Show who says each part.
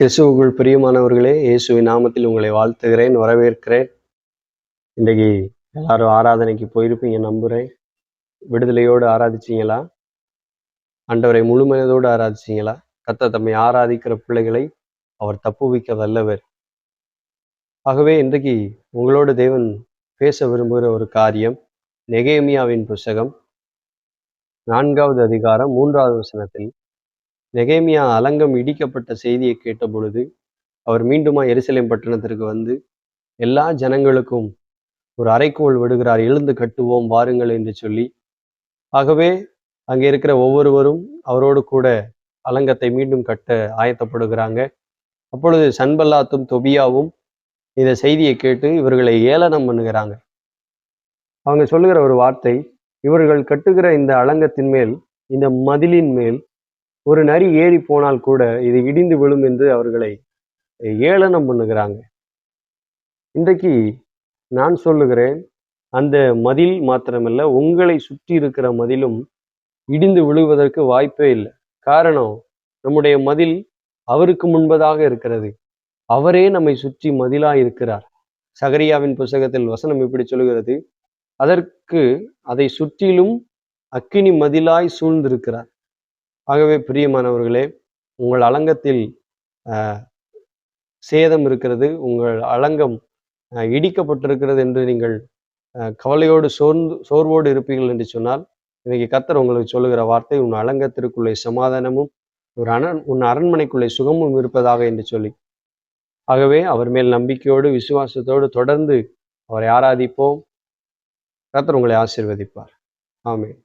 Speaker 1: இயேசுவுக்குள் பிரியமானவர்களே, இயேசுவின் நாமத்தில் உங்களை வாழ்த்துகிறேன், வரவேற்கிறேன். இன்றைக்கு எல்லாரும் ஆராதனைக்கு போயிருப்பீங்க நம்புறேன். விடுதலையோடு ஆராதிச்சீங்களா? ஆண்டவரை முழு மனதோடு ஆராதிச்சீங்களா? கர்த்தர் தம்மை ஆராதிக்கிற பிள்ளைகளை அவர் தப்புவிக்க வல்லவர். ஆகவே இன்றைக்கு உங்களோடு தேவன் பேச விரும்புகிற ஒரு காரியம், நெகேமியாவின் புஸ்தகம் 4வது அதிகாரம் 3வது வசனத்தில், நெகேமியா அலங்கம் இடிக்கப்பட்ட செய்தியை கேட்ட பொழுது அவர் மீண்டுமா எருசலேம் பட்டணத்திற்கு வந்து எல்லா ஜனங்களுக்கும் ஒரு அறைகூவல் விடுகிறார். எழுந்து கட்டுவோம் வாருங்கள் என்று சொல்லி. ஆகவே அங்கே இருக்கிற ஒவ்வொருவரும் அவரோடு கூட அலங்கத்தை மீண்டும் கட்ட ஆயத்தப்படுகிறாங்க. அப்பொழுது சன்பல்லாத்தும் தொபியாவும் இந்த செய்தியை கேட்டு இவர்களை ஏளனம் பண்ணுகிறாங்க. அவங்க சொல்லுகிற ஒரு வார்த்தை, இவர்கள் கட்டுகிற இந்த அலங்கத்தின் மேல், இந்த மதிலின் மேல் ஒரு நரி ஏறி போனால் கூட இது இடிந்து விழும் என்று அவர்களை ஏளனம் பண்ணுகிறாங்க. இன்றைக்கு நான் சொல்லுகிறேன், அந்த மதில் மாத்திரமல்ல, உங்களை சுற்றி இருக்கிற மதிலும் இடிந்து விழுவதற்கு வாய்ப்பே இல்லை. காரணம், நம்முடைய மதில் அவருக்கு முன்பதாக இருக்கிறது. அவரே நம்மை சுற்றி மதிலாய் இருக்கிறார். சகரியாவின் புஸ்தகத்தில் வசனம் இப்படி சொல்லுகிறது, அதற்கு அதை சுற்றிலும் அக்கினி மதிலாய் சூழ்ந்திருக்கிறார். ஆகவே பிரியமானவர்களே, உங்கள் அலங்கத்தில் சேதம் இருக்கிறது, உங்கள் அலங்கம் இடிக்கப்பட்டிருக்கிறது என்று நீங்கள் கவலையோடு சோர்வோடு இருப்பீர்கள் என்று சொன்னால், இன்னைக்கு கர்த்தர் உங்களுக்கு சொல்லுகிற வார்த்தை, உன் அலங்கத்திற்குள்ளே சமாதானமும் உன் அரண்மனைக்குள்ளே சுகமும் இருப்பதாக என்று சொல்லி. ஆகவே அவர் மேல் நம்பிக்கையோடு விசுவாசத்தோடு தொடர்ந்து அவரை ஆராதிப்போம். கர்த்தர் உங்களை ஆசீர்வதிப்பார். ஆமென்.